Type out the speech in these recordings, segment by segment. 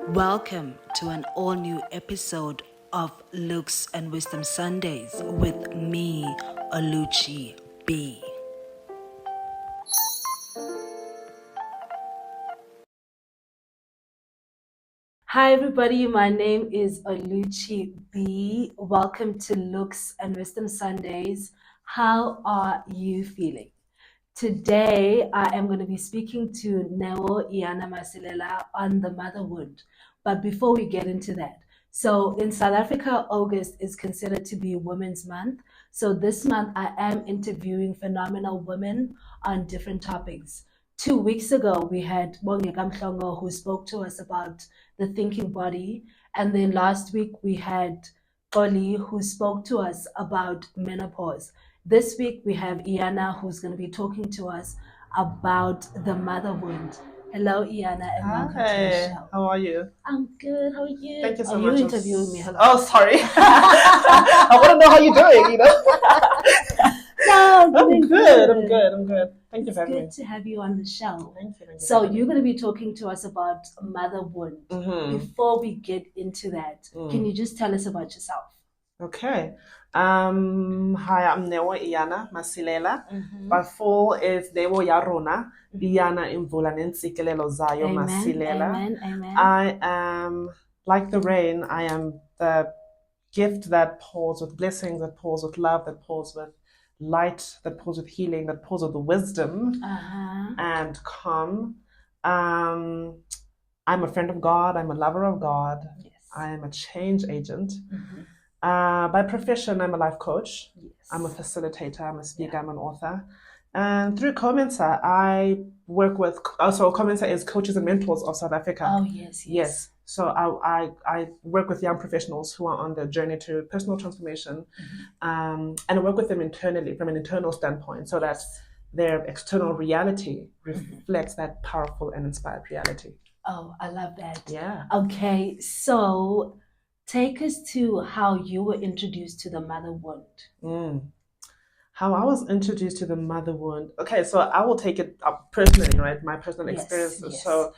Welcome to an all-new episode of Looks and Wisdom Sundays with me, Oluchi B. Hi everybody, my name is Oluchi B. Welcome to Looks and Wisdom Sundays. How are you feeling? Today, I am going to be speaking to Neo Iyana Masilela on the mother wound. But before we get into that, so in South Africa, August is considered to be Women's Month. So this month, I am interviewing phenomenal women on different topics. 2 weeks ago, we had Bongeka Mhlongo who spoke to us about the thinking body. And then last week, we had Oli who spoke to us about menopause. This week we have Iyana who's going to be talking to us about the mother wound. Hello, Iyana, and welcome to the show. How are you? I'm good. How are you? Thank you so much. Are you interviewing me? Hello. Oh, sorry. I want to know how you're doing, No, I'm good. Thank you for having me. It's good to have you on the show. Thank you. So you're going to be talking to us about mother wound. Mm-hmm. Before we get into that, can you just tell us about yourself? Okay. Hi, I'm Neo Iyana Masilela. My full is Neo Yarona Iyana Imvula Nentsikelelo Zayo Masilela. Amen. I am like the rain. I am the gift that pours with blessings, that pours with love, that pours with light, that pours with healing, that pours with wisdom and calm. I'm a friend of God. I'm a lover of God. Yes. I am a change agent. By profession, I'm a life coach. Yes. I'm a facilitator. I'm a speaker. I'm an author. And through Comensa, I work with, also Comensa is coaches and mentors of South Africa. Oh, yes. So I work with young professionals who are on their journey to personal transformation. And I work with them internally from an internal standpoint so that their external reality reflects that powerful and inspired reality. Oh, I love that. Yeah. Okay, so take us to how you were introduced to the mother wound. How I was introduced to the mother wound. Okay, so I will take it up personally, right? My personal experiences. Yes. So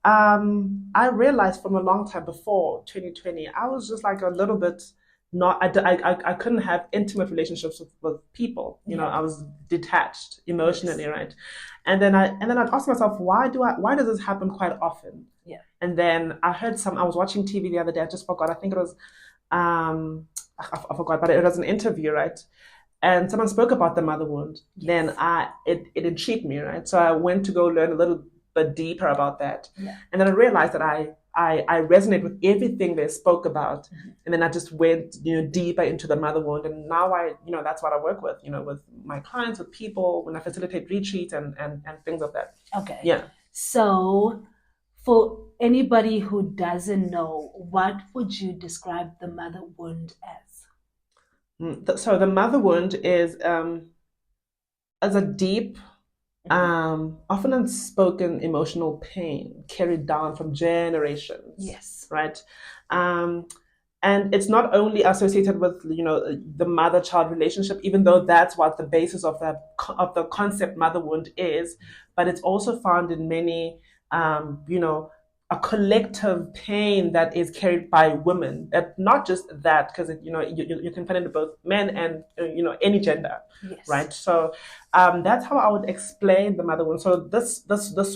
I realized from a long time before 2020, I was just like a little bit I couldn't have intimate relationships with people. You know, I was detached emotionally, right? And then I'd ask myself, why does this happen quite often? Yeah. And then I was watching TV the other day, I just forgot, I think it was I forgot, but it was an interview, right? And someone spoke about the mother wound. Then it intrigued me, right? So I went to go learn a little bit deeper about that. And then I realized that I resonate with everything they spoke about. And then I just went, deeper into the mother wound. And now that's what I work with, with my clients, with people, when I facilitate retreats and things like that. Okay. Yeah. So for anybody who doesn't know, what would you describe the mother wound as? So the mother wound is a deep, often unspoken emotional pain carried down from generations. Yes. Right. And it's not only associated with the mother-child relationship, even though that's what the basis of the concept mother wound is, but it's also found in many a collective pain that is carried by women. Not just that, because you can find it in both men and any gender. Yes. Right. So that's how I would explain the mother wound. So this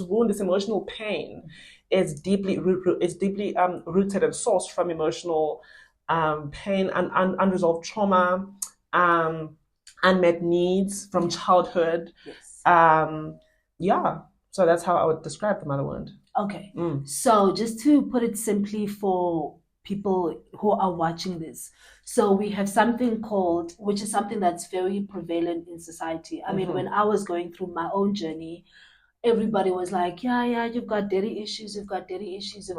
wound, this emotional pain, is deeply rooted and sourced from emotional pain and unresolved trauma, unmet needs from childhood. Yes. So that's how I would describe the mother wound. Okay. So just to put it simply for people who are watching this, so we have something called, which is something that's very prevalent in society. I mean, when I was going through my own journey, everybody was like, yeah, you've got daddy issues, got daddy issues.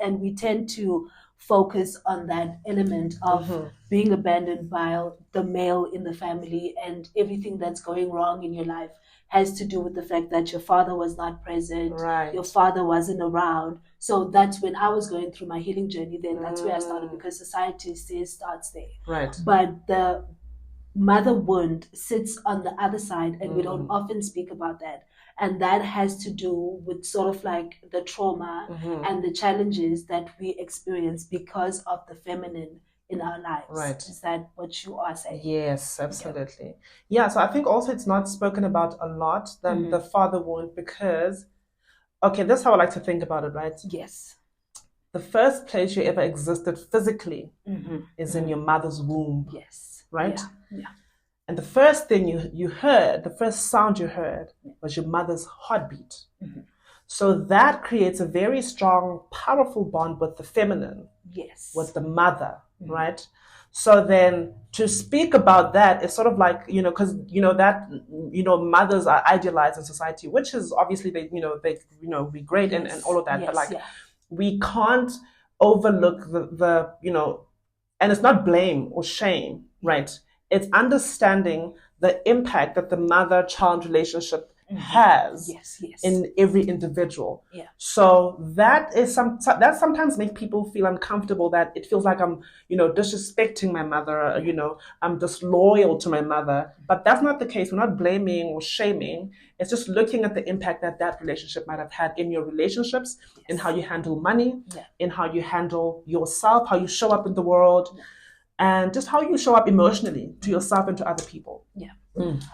And we tend to focus on that element of being abandoned by the male in the family, and everything that's going wrong in your life has to do with the fact that your father was not present, your father wasn't around. So that's when I was going through my healing journey, then that's where I started, because society still starts there. Right. But the mother wound sits on the other side, and we don't often speak about that. And that has to do with sort of like the trauma and the challenges that we experience because of the feminine in our lives. Right. Is that what you are saying? Yes, absolutely. Yeah, so I think also it's not spoken about a lot than the father wound because, okay, this is how I like to think about it, right? Yes. The first place you ever existed physically is in your mother's womb. Yes. Right? Yeah. And the first thing you heard, the first sound you heard was your mother's heartbeat. So that creates a very strong, powerful bond with the feminine. Yes. With the mother, right? So then to speak about that is sort of like, because, mothers are idealized in society, which is obviously, be great and all of that. Yes, but like, we can't overlook the and it's not blame or shame, right? It's understanding the impact that the mother-child relationship has in every individual. Yeah. So that sometimes makes people feel uncomfortable, that it feels like I'm, disrespecting my mother, I'm disloyal to my mother. But that's not the case. We're not blaming or shaming. It's just looking at the impact that relationship might have had in your relationships, in how you handle money, in how you handle yourself, how you show up in the world, and just how you show up emotionally to yourself and to other people. Yeah.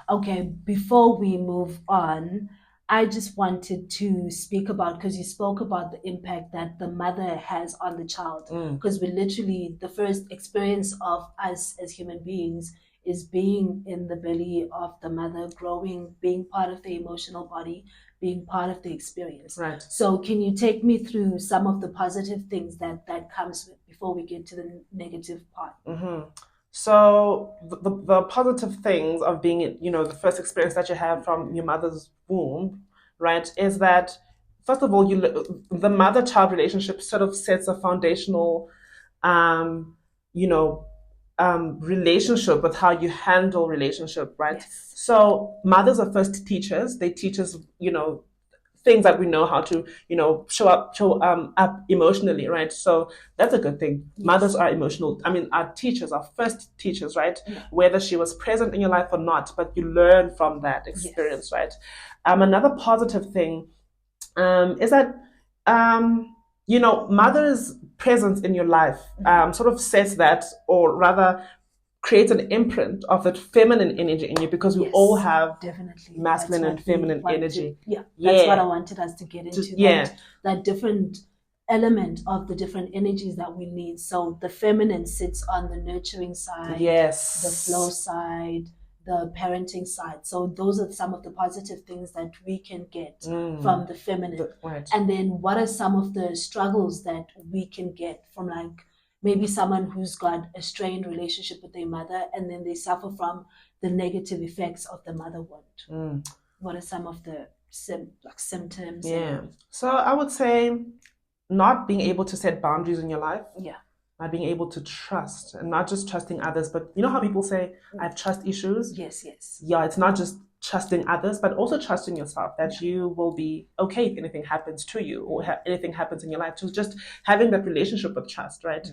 Okay, before we move on, I just wanted to speak about, because you spoke about the impact that the mother has on the child. Because we literally, the first experience of us as human beings is being in the belly of the mother, growing, being part of the emotional body, being part of the experience. Right. So can you take me through some of the positive things that comes with before we get to the negative part? So the positive things of being, the first experience that you have from your mother's womb, right, is that first of all, the mother-child relationship sort of sets a foundational, relationship with how you handle relationship, right? Yes. So mothers are first teachers. They teach us, things that we know how to, show up emotionally, right? So that's a good thing. Yes. Mothers are emotional. I mean, our teachers, our first teachers, right? Yeah. Whether she was present in your life or not, but you learn from that experience, right? Another positive thing is that, mother's presence in your life sort of sets that, or rather creates an imprint of that feminine energy in you, because we all have definitely masculine and feminine energy. That's what I wanted us to get into. That different element of the different energies that we need. So the feminine sits on the nurturing side, the flow side, the parenting side. So those are some of the positive things that we can get from the feminine. Right. And then what are some of the struggles that we can get from, like, maybe someone who's got a strained relationship with their mother, and then they suffer from the negative effects of the mother wound? What are some of the symptoms? Yeah. So I would say not being able to set boundaries in your life. Yeah. Not being able to trust, and not just trusting others, but you know how people say, I have trust issues? Yes. Yeah, it's not just trusting others, but also trusting yourself, that you will be okay if anything happens to you, or anything happens in your life. So just having that relationship with trust, right?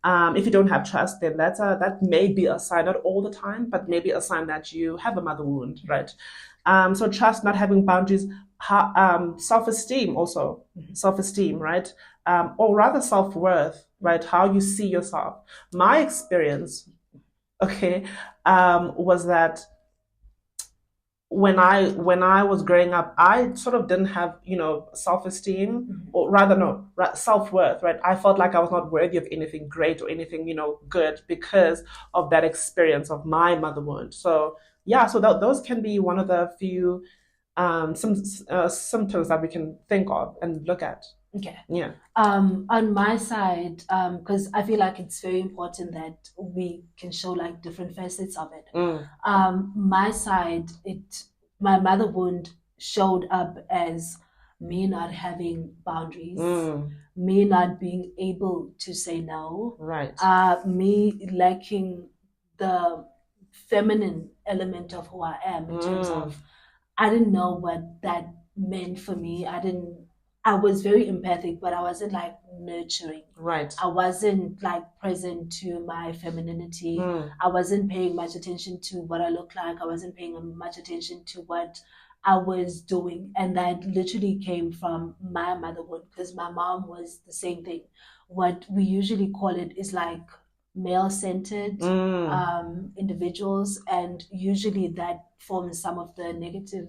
If you don't have trust, then that may be a sign, not all the time, but maybe a sign that you have a mother wound, right? So trust, not having boundaries, self-esteem also, self-esteem, right? Or rather self-worth, right? How you see yourself. My experience, was that when I was growing up, I sort of didn't have, self-esteem, or rather, no, self-worth, right? I felt like I was not worthy of anything great or anything, good, because of that experience of my mother wound. So yeah, so those can be one of the few symptoms that we can think of and look at. Okay. Yeah. On my side, because I feel like it's very important that we can show like different facets of it. My side, my mother wound showed up as me not having boundaries, me not being able to say no, right? Me lacking the feminine element of who I am, in terms of, I didn't know what that meant for me. I didn't I was very empathic, but I wasn't like nurturing. Right. I wasn't like present to my femininity. I wasn't paying much attention to what I looked like. I wasn't paying much attention to what I was doing. And that literally came from my motherhood because my mom was the same thing. What we usually call it is like male centered individuals, and usually that forms some of the negative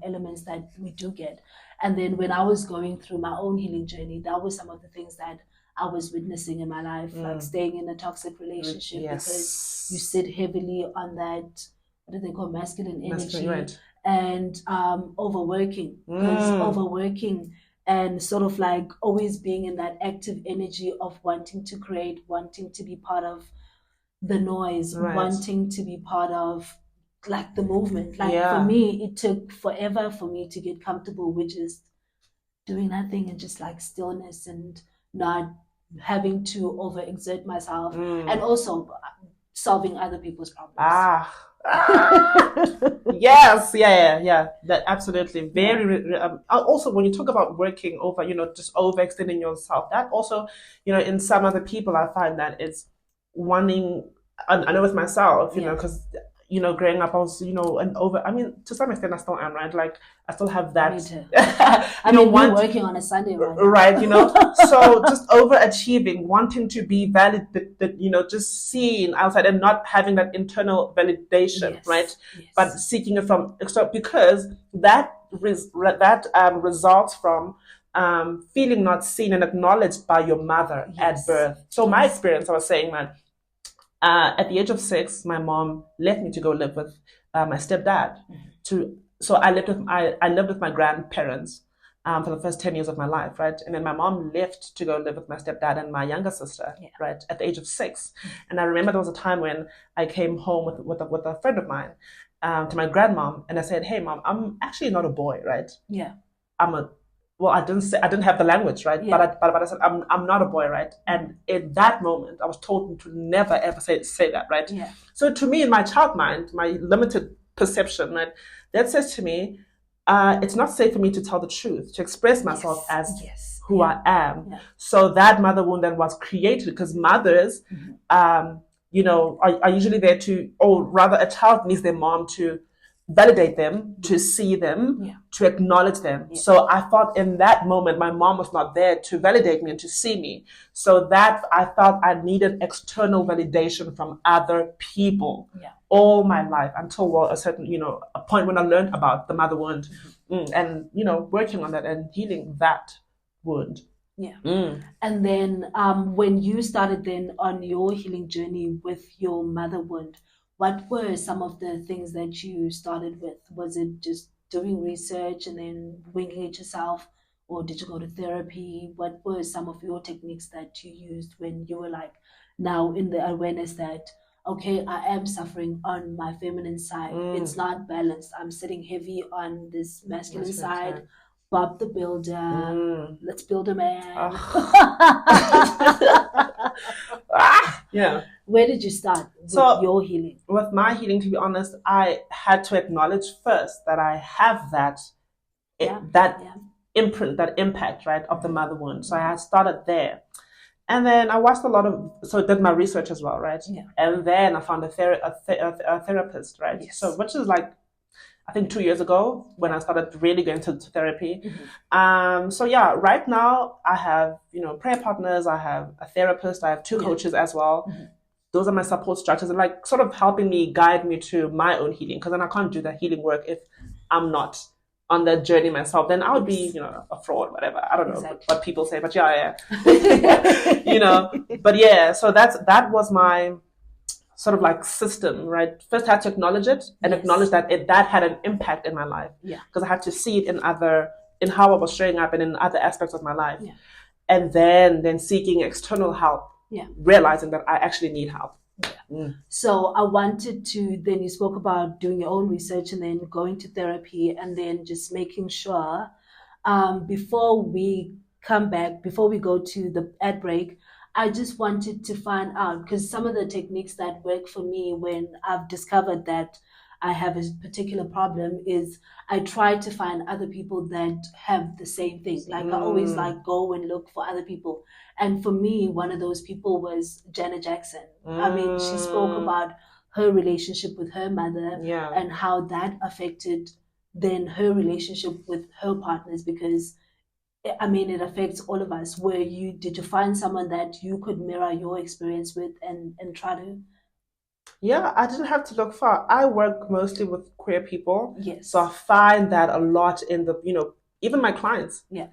elements that we do get. And then when I was going through my own healing journey, that was some of the things that I was witnessing in my life, like staying in a toxic relationship because you sit heavily on that, what do they call, masculine energy, right. and overworking, because overworking and sort of like always being in that active energy of wanting to create, wanting to be part of the noise, Right. wanting to be part of like the movement. Like Yeah. for me, it took forever for me to get comfortable with just doing nothing and just like stillness and not having to overexert myself, and also solving other people's problems. Yes, yeah. That absolutely very. Also, when you talk about working over, just overextending yourself, that also, in some other people, I find that it's wanting. I know with myself, because growing up, I was, and over. I mean, to some extent, I still am, right? Like, I still have that. Me too. I mean, we're working on a Sunday, right? So just overachieving, wanting to be validated, just seeing outside and not having that internal validation, Yes, right? yes. But seeking it from external, because that results from feeling not seen and acknowledged by your mother at birth. So my experience, I was saying, man. At the age of 6, my mom left me to go live with my stepdad. So I lived with my grandparents for the first 10 years of my life, right? And then my mom left to go live with my stepdad and my younger sister, right, at the age of 6. And I remember there was a time when I came home with a friend of mine to my grandmom, and I said, "Hey, mom, I'm actually not a boy, right? Yeah. I didn't have the language, right? Yeah. But I said, I'm not a boy, right? And in that moment, I was told to never ever say that, right? Yeah. So to me, in my child mind, my limited perception, right, that says to me, it's not safe for me to tell the truth, to express myself as who I am. Yeah. So that mother wound then was created because mothers, are usually there to, or rather, a child needs their mom to validate them, to see them, to acknowledge them. Yeah. So I thought in that moment, my mom was not there to validate me and to see me. So that I felt I needed external validation from other people all my life until a certain, a point when I learned about the mother wound and, working on that and healing that wound. Yeah. And then when you started then on your healing journey with your mother wound, what were some of the things that you started with? Was it just doing research and then winging it yourself? Or did you go to therapy? What were some of your techniques that you used when you were like now in the awareness that, okay, I am suffering on my feminine side. It's not balanced. I'm sitting heavy on this masculine side. Bob the Builder. Let's build a man. Yeah. Where did you start with your healing? With my healing, to be honest, I had to acknowledge first that I have that imprint, that impact, right, of the mother wound. So I had started there. And then I watched did my research as well, right? Yeah. And then I found a therapist, right? Yes. So which is like, I think 2 years ago when I started really going to therapy. Right now I have, prayer partners, I have a therapist, I have 2 coaches as well. Those are my support structures and like sort of helping me guide me to my own healing. Because then I can't do the healing work if I'm not on that journey myself. Then I would be, a fraud, whatever. I don't know what people say, but yeah. But yeah, so that was my sort of like system, right? First I had to acknowledge it and acknowledge that that had an impact in my life. Yeah. Because I had to see it in how I was showing up and in other aspects of my life. Yeah. And then seeking external help. Yeah. Realizing that I actually need help. Yeah. So I wanted to, then you spoke about doing your own research and then going to therapy and then just making sure before we go to the ad break, I just wanted to find out, because some of the techniques that work for me when I've discovered that I have a particular problem is I try to find other people that have the same thing. Like I always like go and look for other people. And for me, one of those people was Janet Jackson. I mean, she spoke about her relationship with her mother and how that affected then her relationship with her partners, because I mean, it affects all of us. Did you find someone that you could mirror your experience with and try to? Yeah, I didn't have to look far. I work mostly with queer people. Yes. So I find that a lot in the, even my clients. Yeah.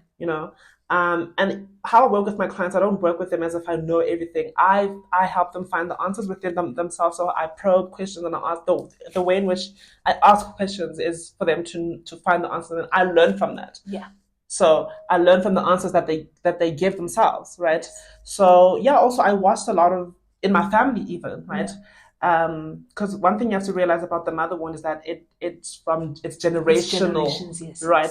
And how I work with my clients, I don't work with them as if I know everything. I help them find the answers within themselves. So I probe questions and I ask the way in which I ask questions is for them to find the answers, and I learn from that. Yeah. So I learn from the answers that they give themselves, right? So yeah, also I watched a lot of in my family even, right? Because one thing you have to realize about the mother wound is that it's generational, yes, right?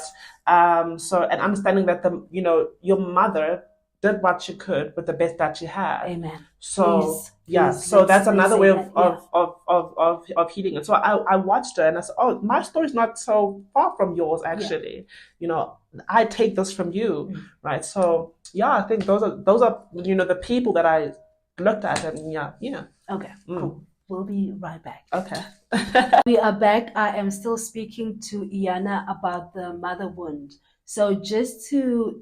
So and understanding that your mother did what she could with the best that she had. Amen. So so that's another way of healing it. So I watched her and I said, oh, my story's not so far from yours actually. I take this from you, right? So yeah, I think those are the people that I looked at, and Okay, cool. We'll be right back. Okay. We are back. I am still speaking to Iyana about the mother wound. So just to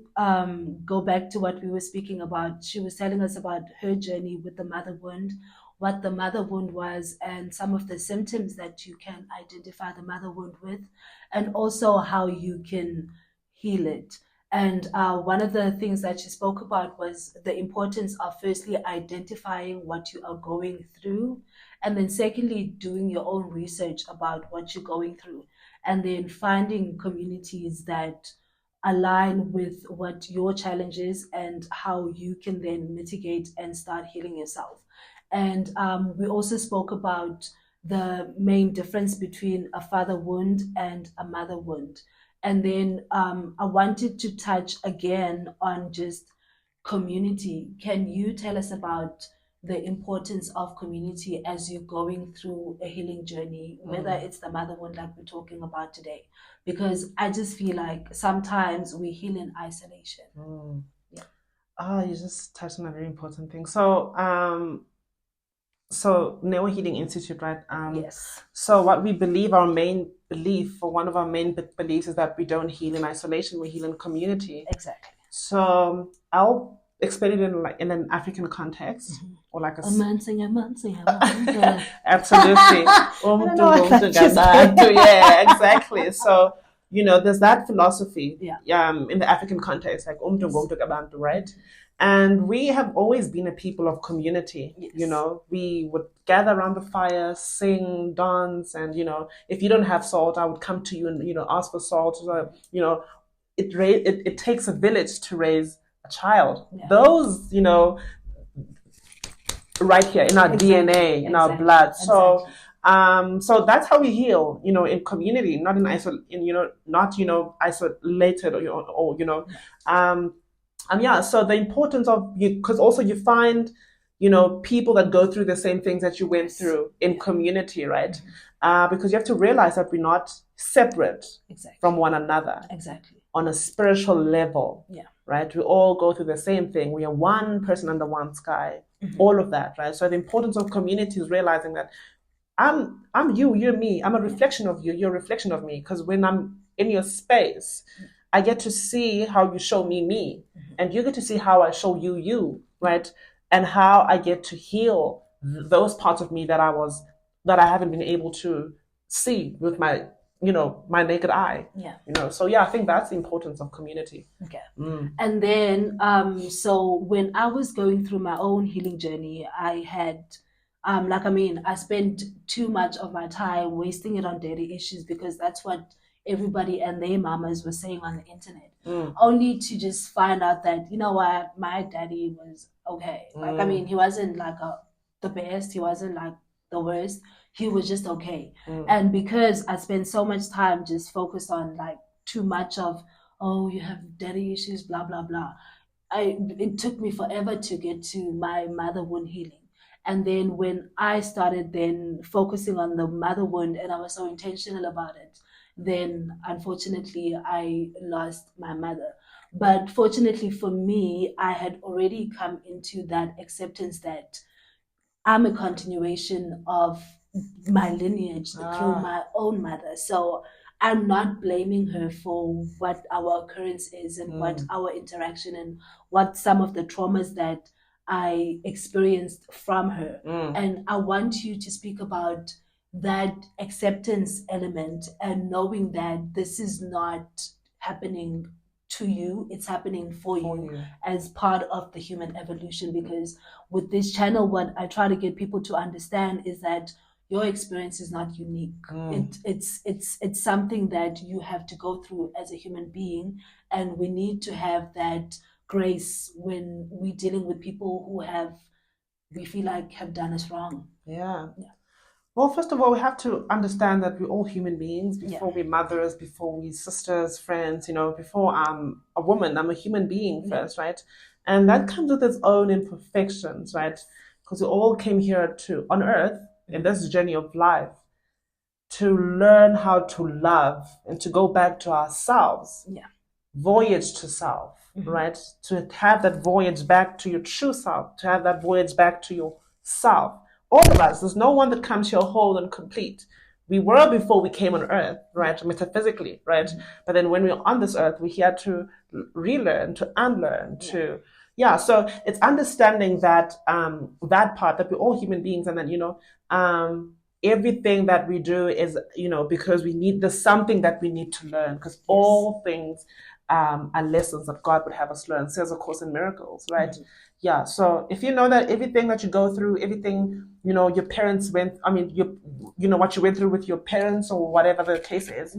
go back to what we were speaking about, she was telling us about her journey with the mother wound, what the mother wound was, and some of the symptoms that you can identify the mother wound with, and also how you can heal it. And one of the things that she spoke about was the importance of firstly identifying what you are going through, and then secondly, doing your own research about what you're going through, and then finding communities that align with what your challenge is and how you can then mitigate and start healing yourself. And we also spoke about the main difference between a father wound and a mother wound. And then I wanted to touch again on just community. Can you tell us about the importance of community as you're going through a healing journey, whether it's the mother wound like we're talking about today? Because I just feel like sometimes we heal in isolation. You just touched on a very important thing. So Neo Healing Institute, right? Yes. So what we believe, our main belief, or one of our main beliefs, is that we don't heal in isolation, we heal in community. Exactly. So I'll explain it in an African context, or like Absolutely. Yeah, exactly. So there's that philosophy in the African context, like right? And we have always been a people of community. Yes. We would gather around the fire, sing, dance, and if you don't have salt, I would come to you and ask for salt. So, it takes a village to raise a child. Yeah. Those right here in our DNA, in our blood. So so that's how we heal, in community, not in isolated or so the importance of you, because also you find people that go through the same things that you went through in community, right? Because you have to realize that we're not separate from one another on a spiritual level, right? We all go through the same thing. We are one person under one sky, all of that, right? So the importance of community is realizing that I'm you, you're me. I'm a reflection of you, you're a reflection of me. Because when I'm in your space, I get to see how you show me, and you get to see how I show you, right? And how I get to heal those parts of me that I haven't been able to see with my my naked eye. So I think that's the importance of community. And then so when I was going through my own healing journey, I had I spent too much of my time wasting it on daddy issues, because that's what everybody and their mamas were saying on the internet, only to just find out that what, my daddy was okay. He wasn't like the best, he wasn't like the worst, he was just okay. And because I spent so much time just focused on like too much of, oh, you have daddy issues, blah blah blah, it took me forever to get to my mother wound healing. And then when I started then focusing on the mother wound and I was so intentional about it, then unfortunately I lost my mother. But fortunately for me, I had already come into that acceptance that I'm a continuation of my lineage through my own mother. So I'm not blaming her for what our occurrence is and what our interaction and what some of the traumas that I experienced from her. And I want you to speak about that acceptance element and knowing that this is not happening to you, it's happening for you as part of the human evolution. Because with this channel, what I try to get people to understand is that your experience is not unique. It's something that you have to go through as a human being, and we need to have that grace when we're dealing with people who we feel like have done us wrong. Yeah. Well, first of all, we have to understand that we're all human beings before we're mothers, before we're sisters, friends, before I'm a woman, I'm a human being first, right? And that comes with its own imperfections, right? Because we all came here on earth, in this journey of life, to learn how to love and to go back to ourselves. Voyage to self, right? To have that voyage back to your true self, to have that voyage back to yourself. All of us, there's no one that comes here whole and complete. We were before we came on earth, right? Metaphysically, right? But then when we're on this earth, we had to relearn, to unlearn, so it's understanding that that part, that we're all human beings, and then everything that we do is because there's something that we need to learn, because all things are lessons that God would have us learn. Says, of course, in Miracles, right? Yeah. So if you know that everything that you go through, everything your parents went, what you went through with your parents or whatever the case is,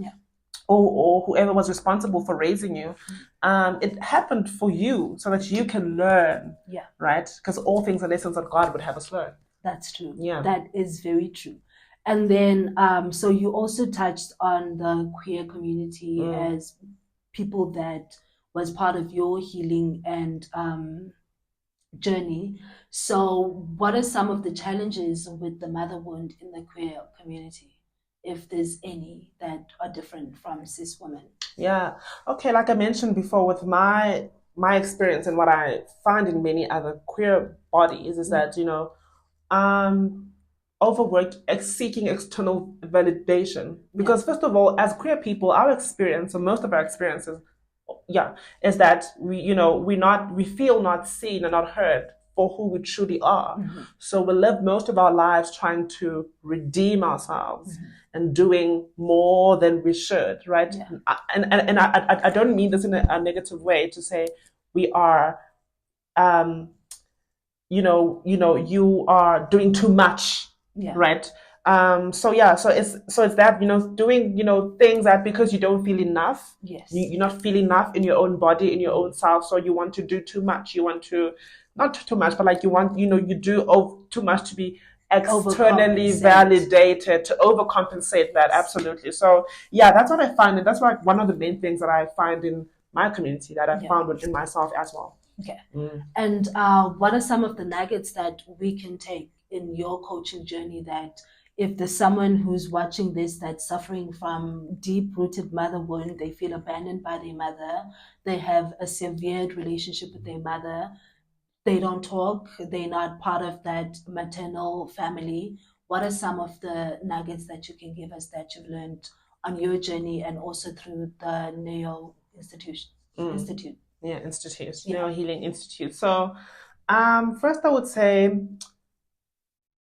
or whoever was responsible for raising you, it happened for you so that you can learn, right? Because all things are lessons that God would have us learn. That's true. Yeah, that is very true. And then, so you also touched on the queer community as people that was part of your healing and journey. So what are some of the challenges with the mother wound in the queer community, if there's any that are different from cis women? Yeah. Okay, like I mentioned before, with my experience and what I find in many other queer bodies is that, overworked, seeking external validation. Because first of all, as queer people, our experience, or most of our experiences, is that we feel not seen and not heard for who we truly are. So we live most of our lives trying to redeem ourselves and doing more than we should, right? And I don't mean this in a negative way to say we are you are doing too much, right? So it's that, doing, things that because you don't feel enough, you're not feeling enough in your own body, in your own self. So you want to do too much. You want to, not too much, but like you want, you do too much to be externally validated, to overcompensate that. Absolutely. So that's what I find. And that's like one of the main things that I find in my community that I found within myself as well. Okay. And what are some of the nuggets that we can take in your coaching journey, that if there's someone who's watching this that's suffering from deep-rooted mother wound, they feel abandoned by their mother, they have a severed relationship with their mother, they don't talk, they're not part of that maternal family, what are some of the nuggets that you can give us that you've learned on your journey and also through the Neo Institute? Neo Healing Institute. So first I would say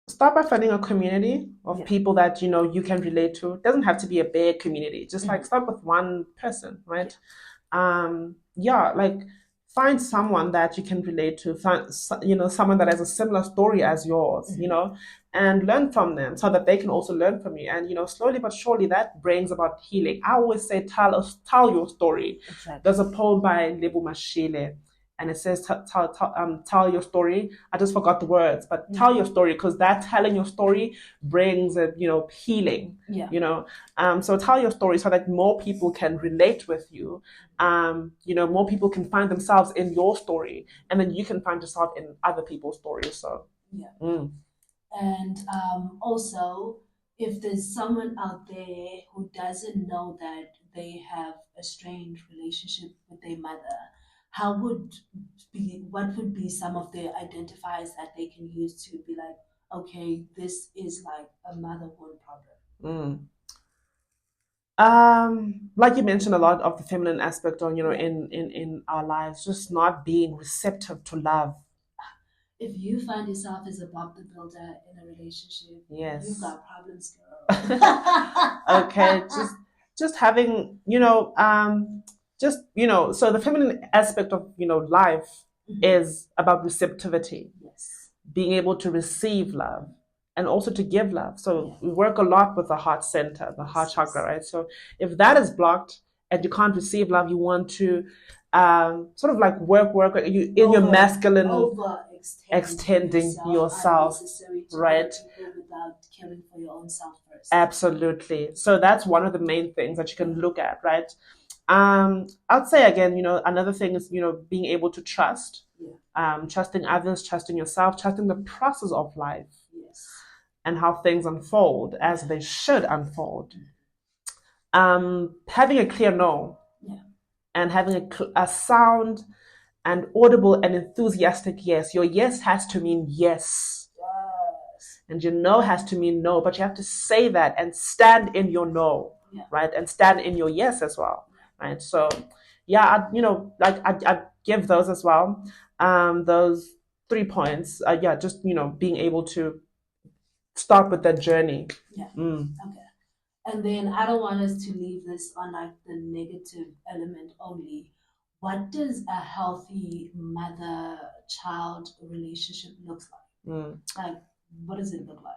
start by finding a community of people that you can relate to. It doesn't have to be a big community. Just like start with one person, right? Like find someone that you can relate to. Find someone that has a similar story as yours, and learn from them so that they can also learn from you. And slowly but surely that brings about healing. I always say tell your story. Exactly. There's a poem by Lebo Mashile, and it says tell your story. I just forgot the words, but tell your story, because that telling your story brings healing. So tell your story so that more people can relate with you. More people can find themselves in your story, and then you can find yourself in other people's stories. So And also, if there's someone out there who doesn't know that they have a strained relationship with their mother, what would be some of the identifiers that they can use to be like, okay, this is like a mother wound problem? Mm. Like you mentioned, a lot of the feminine aspect on, Yeah. in our lives, just not being receptive to love. If you find yourself as a Bob the Builder in a relationship, Yes. you've got problems, girl. Okay, just having, so the feminine aspect of, life is about receptivity, Yes. being able to receive love and also to give love. So Yeah. we work a lot with the heart center, the heart chakra, right? So if that is blocked and you can't receive love, you want to sort of like work you in your masculine extending yourself, right? Without caring for your own self first. Absolutely. So that's one of the main things that you can look at, right? I'd say again, another thing is, being able to trust, trusting others, trusting yourself, trusting the process of life, Yes. and how things unfold as they should unfold. Having a clear no, and having a sound and audible and enthusiastic yes. Your yes has to mean yes. Yes. And your no has to mean no, but you have to say that and stand in your no, right? And stand in your yes as well, right? So, yeah, I'd give those as well. Those 3 points. Just, being able to start with that journey. Yeah. Okay. And then I don't want us to leave this on like the negative element only. What does a healthy mother-child relationship looks like? Like, what does it look like?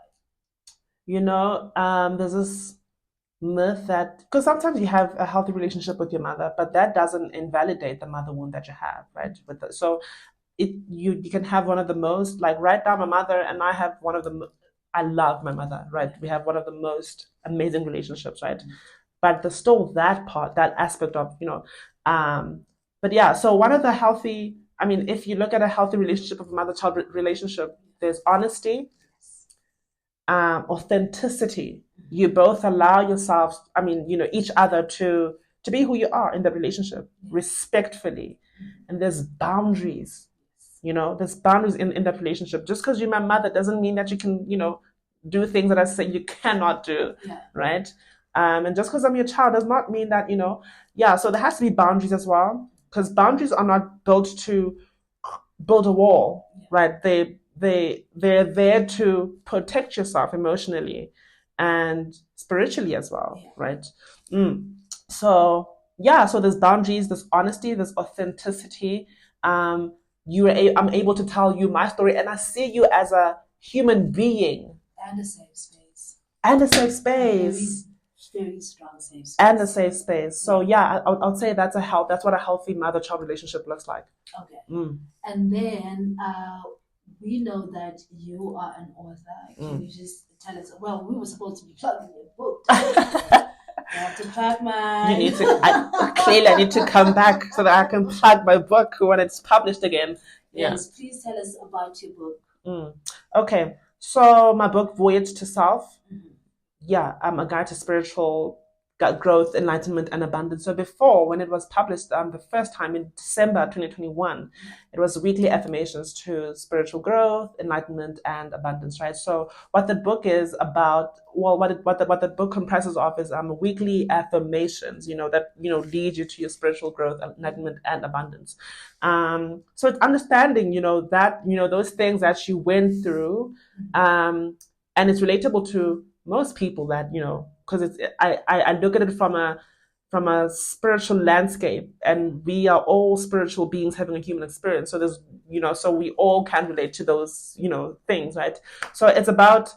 There's this myth that, because sometimes you have a healthy relationship with your mother, but that doesn't invalidate the mother wound that you have, right? So you can have one of the most, like right now, my mother and I have one of the, I love my mother, right? We have one of the most amazing relationships, right? But there's still that part, that aspect of, but yeah, so one of the healthy, I mean, if you look at a healthy relationship of a mother-child relationship, there's honesty, authenticity. You both allow yourselves, I mean, each other to be who you are in the relationship, respectfully. And there's boundaries. There's boundaries in that relationship. Just because you're my mother doesn't mean that you can, do things that I say you cannot do, right? And just because I'm your child does not mean that, so there has to be boundaries as well, because boundaries are not built to build a wall, right? They're there to protect yourself emotionally and spiritually as well, right? So so there's boundaries, there's honesty, there's authenticity. I'm able to tell you my story, and I see you as a human being. And a safe space. And a safe space. Very strong safe space. And a safe space. So I'll say that's what a healthy mother-child relationship looks like. Okay. And then we know that you are an author. Can you just tell us? Well, we were supposed to be plugging your book. I have to plug mine. I need to come back so that I can plug my book when it's published again. Yes, please tell us about your book. Okay, so my book, Voyage to Self. I'm a guide to spiritual growth, enlightenment, and abundance. So before, when it was published the first time in December 2021, it was weekly affirmations to spiritual growth, enlightenment, and abundance, right? So what the book is about, what the book comprises of is weekly affirmations, that lead you to your spiritual growth, enlightenment, and abundance. So it's understanding, that those things that you went through, and it's relatable to most people, that because I look at it from a spiritual landscape, and we are all spiritual beings having a human experience. So there's so we all can relate to those things, right? So it's about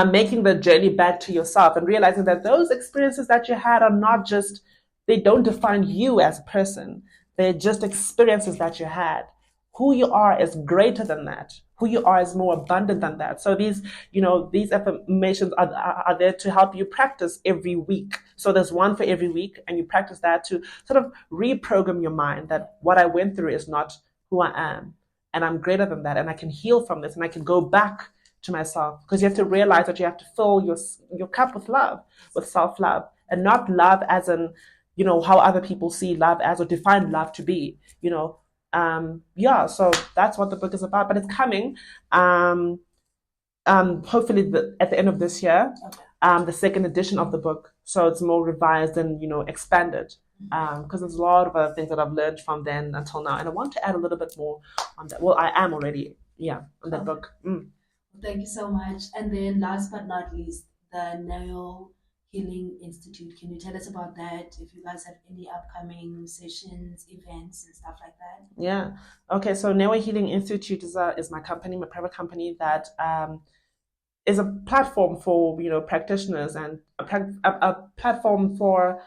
making the journey back to yourself and realizing that those experiences that you had are not just, they don't define you as a person. They're just experiences that you had. Who you are is greater than that. Who you are is more abundant than that. So these affirmations are there to help you practice every week. So there's one for every week, and you practice that to sort of reprogram your mind that what I went through is not who I am, and I'm greater than that, and I can heal from this, and I can go back to myself, because you have to realize that you have to fill your cup with love, with self-love, and not love as in, how other people see love as or define love to be, yeah, so that's what the book is about, but it's coming hopefully at the end of this year, the second edition of the book, so it's more revised and expanded, because there's a lot of other things that I've learned from then until now, and I want to add a little bit more on that. Well, I am already, on that book. Thank you so much. And then last but not least, the Neo Healing Institute. Can you tell us about that? If you guys have any upcoming sessions, events, and stuff like that? Yeah. Okay. So Neo Healing Institute is my company, my private company that is a platform for practitioners, and a platform for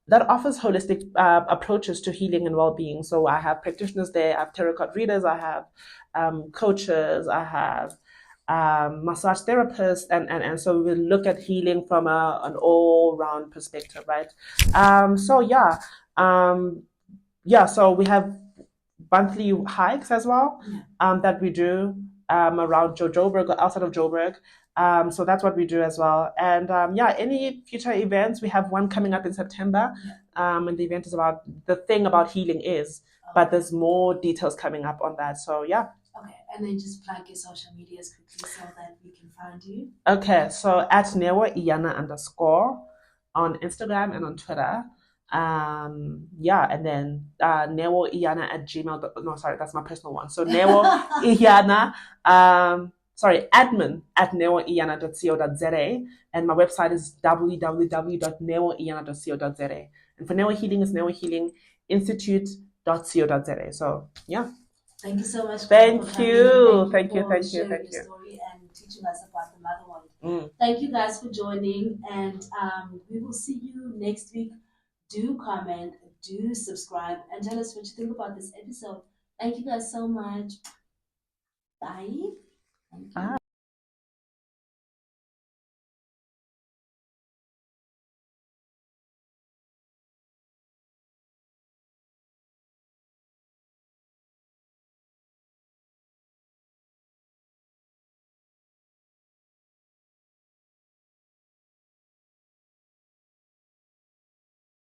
that offers holistic approaches to healing and well-being. So I have practitioners there, I have tarot card readers, I have coaches, I have massage therapists, and so we look at healing from an all-round perspective, right? So so we have monthly hikes as well, that we do around Joburg or outside of Joburg. So that's what we do as well. And any future events, we have one coming up in September. And the event is about the thing about healing is, but there's more details coming up on that. So yeah. Okay, and then just plug your social medias quickly so that we can find you. Okay, so at Neo Iyana _ on Instagram and on Twitter. And then Neo Iyana at Gmail. No, sorry, that's my personal one. So Neo Iyana, admin at neoiyana.co.za, and my website is www.neoiyana.co.za. And for Neo Healing is Neo Healing Institute.co.za. So yeah. Thank you so much. Thank you. Thank you. Story and teaching us about the motherhood. Thank you guys for joining, and we will see you next week. Do comment, do subscribe, and tell us what you think about this episode. Thank you guys so much. Bye. Thank you.